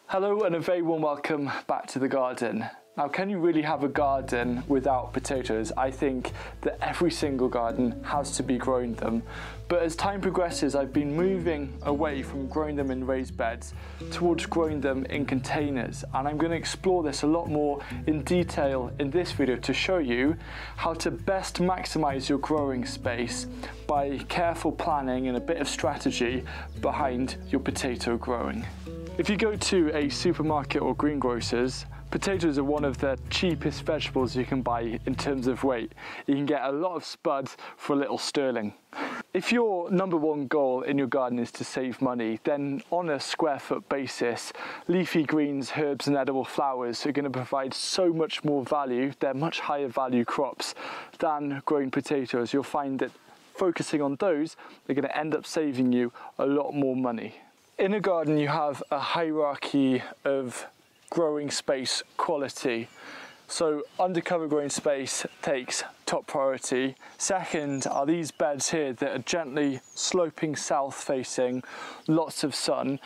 Hello and a very warm welcome back to the garden. Now, can you really have a garden without potatoes? I think that every single garden has to be growing them. But as time progresses, I've been moving away from growing them in raised beds towards growing them in containers. And I'm going to explore this a lot more in detail in this video to show you how to best maximize your growing space by careful planning and a bit of strategy behind your potato growing. If you go to a supermarket or greengrocers, potatoes are one of the cheapest vegetables you can buy in terms of weight. You can get a lot of spuds for a little sterling. If your number one goal in your garden is to save money, then on a square foot basis, leafy greens, herbs and edible flowers are going to provide so much more value. They're much higher value crops than growing potatoes. You'll find that focusing on those, they're going to end up saving you a lot more money. In a garden, you have a hierarchy of growing space quality. So undercover growing space takes top priority. Second are these beds here that are gently sloping south facing, lots of sun.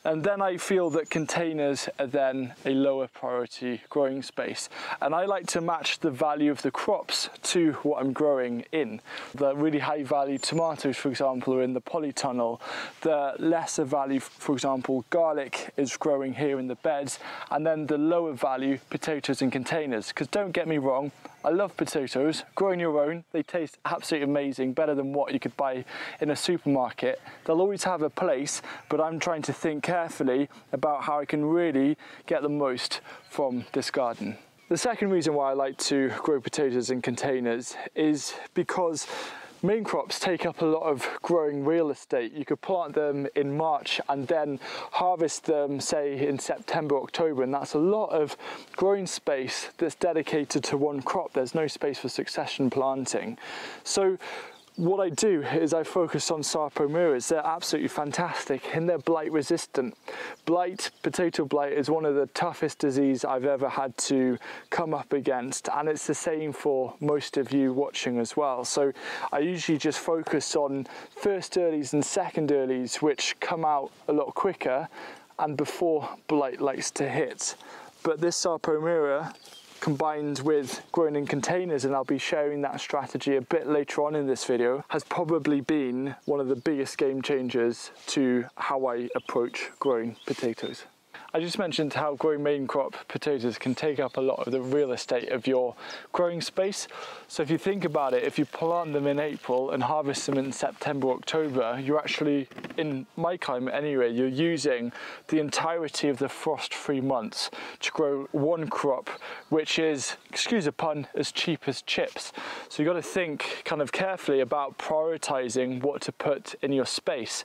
And then I feel that containers are then a lower priority growing space. And I like to match the value of the crops to what I'm growing in. The really high value tomatoes, for example, are in the polytunnel. The lesser value, for example, garlic is growing here in the beds. And then the lower value potatoes in containers. Because don't get me wrong, I love potatoes. Growing your own, they taste absolutely amazing, better than what you could buy in a supermarket. They'll always have a place, but I'm trying to think carefully about how I can really get the most from this garden. The second reason why I like to grow potatoes in containers is because main crops take up a lot of growing real estate. You could plant them in March and then harvest them, say, in September, October, and that's a lot of growing space that's dedicated to one crop. There's no space for succession planting. So what I do is I focus on sarpomeras. They're absolutely fantastic and they're blight resistant. Blight, potato blight, is one of the toughest diseases I've ever had to come up against, and it's the same for most of you watching as well. So I usually just focus on first earlies and second earlies, which come out a lot quicker and before blight likes to hit. But this sarpomera, combined with growing in containers, and I'll be sharing that strategy a bit later on in this video, has probably been one of the biggest game changers to how I approach growing potatoes. I just mentioned how growing main crop potatoes can take up a lot of the real estate of your growing space. So if you think about it, if you plant them in April and harvest them in September, October, you're actually, in my climate anyway, you're using the entirety of the frost-free months to grow one crop, which is, excuse the pun, as cheap as chips. So you've got to think kind of carefully about prioritizing what to put in your space.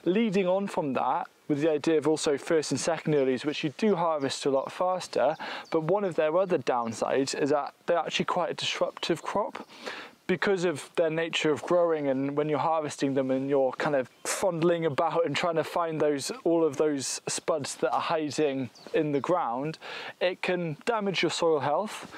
Leading on from that, with the idea of also first and second earlies, which you do harvest a lot faster, but one of their other downsides is that they're actually quite a disruptive crop because of their nature of growing. And when you're harvesting them and you're kind of fondling about and trying to find all of those spuds that are hiding in the ground, it can damage your soil health.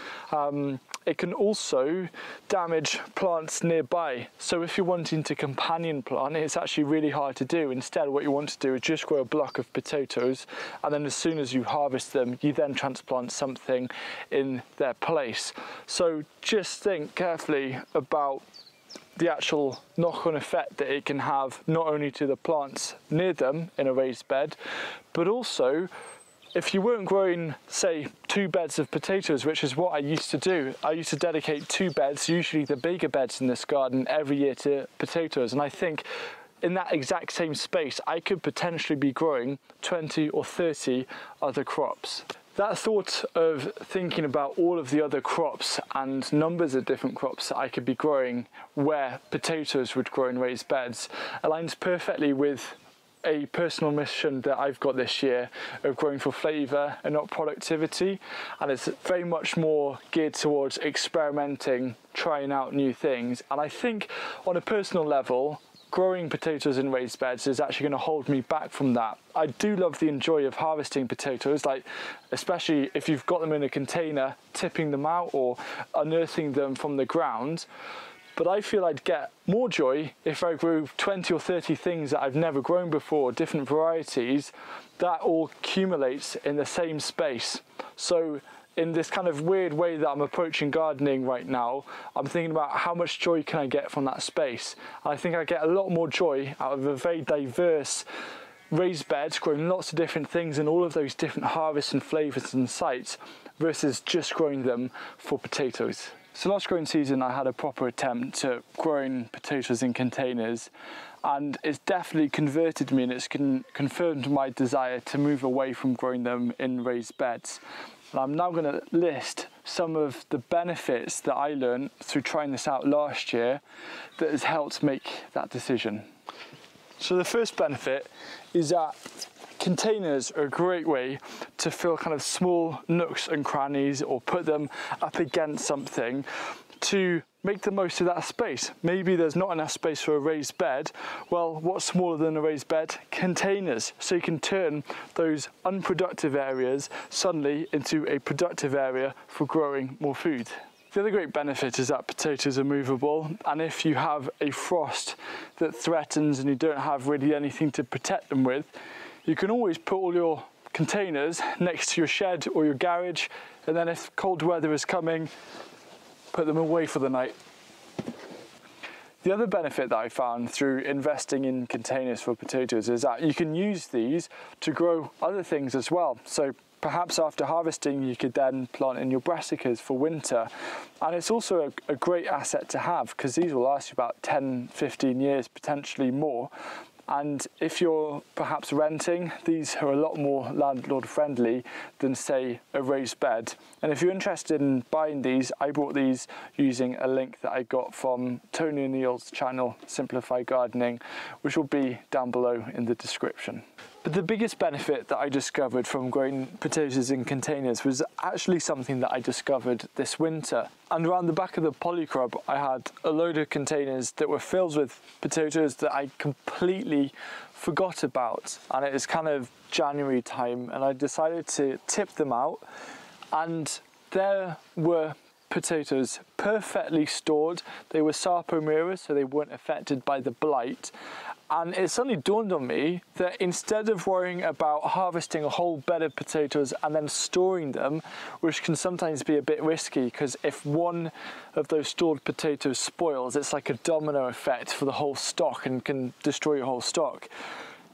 It can also damage plants nearby. So if you're wanting to companion plant, it's actually really hard to do. Instead, what you want to do is just grow a block of potatoes, and then as soon as you harvest them, you then transplant something in their place. So just think carefully about the actual knock-on effect that it can have, not only to the plants near them in a raised bed, but also if you weren't growing, say, 2 beds of potatoes, which is what I used to do. I used to dedicate 2 beds, usually the bigger beds in this garden, every year to potatoes. And I think in that exact same space, I could potentially be growing 20 or 30 other crops. That thought of thinking about all of the other crops and numbers of different crops that I could be growing where potatoes would grow in raised beds aligns perfectly with a personal mission that I've got this year of growing for flavour and not productivity, and it's very much more geared towards experimenting, trying out new things. And I think on a personal level, growing potatoes in raised beds is actually going to hold me back from that. I do love the joy of harvesting potatoes, like especially if you've got them in a container, tipping them out or unearthing them from the ground. But I feel I'd get more joy if I grew 20 or 30 things that I've never grown before, different varieties, that all accumulates in the same space. So in this kind of weird way that I'm approaching gardening right now, I'm thinking about how much joy can I get from that space. And I think I get a lot more joy out of a very diverse raised bed, growing lots of different things and all of those different harvests and flavours and sites, versus just growing them for potatoes. So last growing season I had a proper attempt at growing potatoes in containers, and it's definitely converted me, and it's confirmed my desire to move away from growing them in raised beds. And I'm now going to list some of the benefits that I learned through trying this out last year that has helped make that decision. So the first benefit is that containers are a great way to fill kind of small nooks and crannies, or put them up against something to make the most of that space. Maybe there's not enough space for a raised bed. Well, what's smaller than a raised bed? Containers. So you can turn those unproductive areas suddenly into a productive area for growing more food. The other great benefit is that potatoes are movable, and if you have a frost that threatens and you don't have really anything to protect them with, you can always put all your containers next to your shed or your garage, and then if cold weather is coming, put them away for the night. The other benefit that I found through investing in containers for potatoes is that you can use these to grow other things as well. So perhaps after harvesting you could then plant in your brassicas for winter, and it's also a great asset to have because these will last you about 10-15 years, potentially more. And if you're perhaps renting, these are a lot more landlord friendly than, say, a raised bed. And if you're interested in buying these, I bought these using a link that I got from Tony O'Neill's channel, Simplify Gardening, which will be down below in the description. But the biggest benefit that I discovered from growing potatoes in containers was actually something that I discovered this winter. And around the back of the polycrop, I had a load of containers that were filled with potatoes that I completely forgot about. And it was kind of January time, and I decided to tip them out, and there were potatoes perfectly stored. They were Sarpomeras, so they weren't affected by the blight. And it suddenly dawned on me that instead of worrying about harvesting a whole bed of potatoes and then storing them, which can sometimes be a bit risky because if one of those stored potatoes spoils, it's like a domino effect for the whole stock and can destroy your whole stock.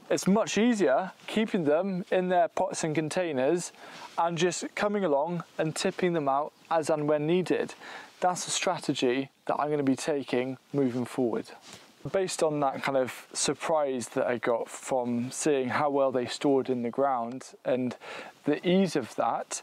It's much easier keeping them in their pots and containers and just coming along and tipping them out as and when needed. That's a strategy that I'm going to be taking moving forward. Based on that kind of surprise that I got from seeing how well they stored in the ground and the ease of that,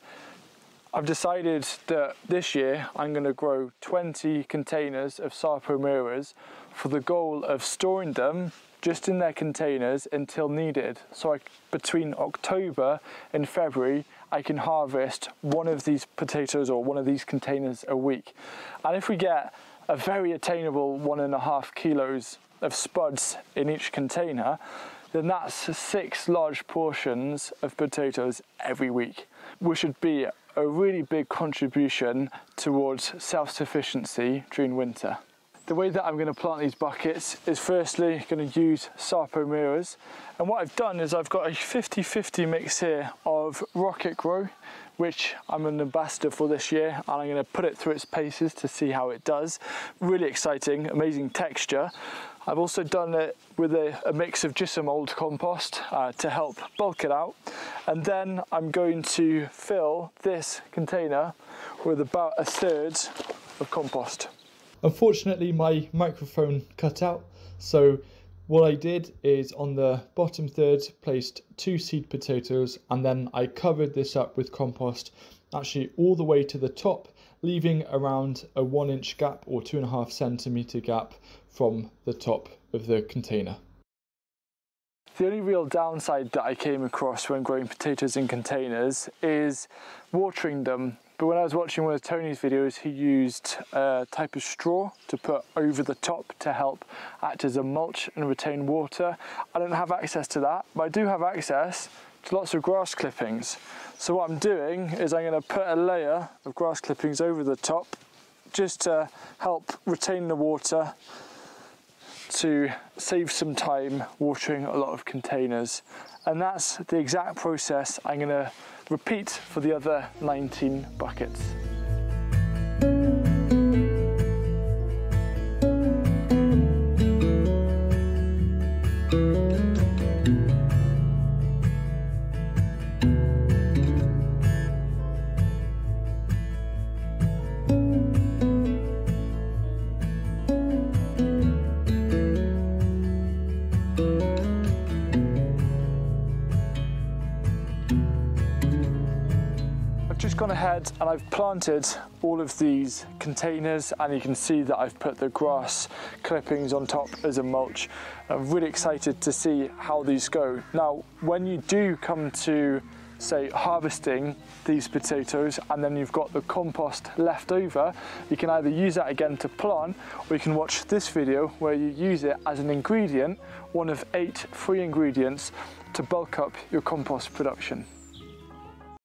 I've decided that this year I'm going to grow 20 containers of Sarpomeras for the goal of storing them just in their containers until needed. So between October and February, I can harvest one of these potatoes or one of these containers a week. And if we get a very attainable 1.5 kilos of spuds in each container, then that's 6 large portions of potatoes every week, which would be a really big contribution towards self-sufficiency during winter. The way that I'm going to plant these buckets is firstly going to use Sarpomeras, and what I've done is I've got a 50-50 mix here of Rocket Grow, which I'm an ambassador for this year, and I'm going to put it through its paces to see how it does. Really exciting, amazing texture. I've also done it with a mix of just some old compost to help bulk it out, and then I'm going to fill this container with about 1/3 of compost. Unfortunately, my microphone cut out, so what I did is on the bottom third placed 2 seed potatoes, and then I covered this up with compost actually all the way to the top, leaving around a 1-inch gap or 2.5 centimetre gap from the top of the container. The only real downside that I came across when growing potatoes in containers is watering them. But when I was watching one of Tony's videos, he used a type of straw to put over the top to help act as a mulch and retain water. I don't have access to that, but I do have access to lots of grass clippings. So what I'm doing is I'm going to put a layer of grass clippings over the top just to help retain the water, to save some time watering a lot of containers. And that's the exact process I'm going to repeat for the other 19 buckets. Just gone ahead and I've planted all of these containers, and you can see that I've put the grass clippings on top as a mulch. I'm really excited to see how these go. Now, when you do come to, say, harvesting these potatoes and then you've got the compost left over, you can either use that again to plant, or you can watch this video where you use it as an ingredient, one of 8 free ingredients to bulk up your compost production.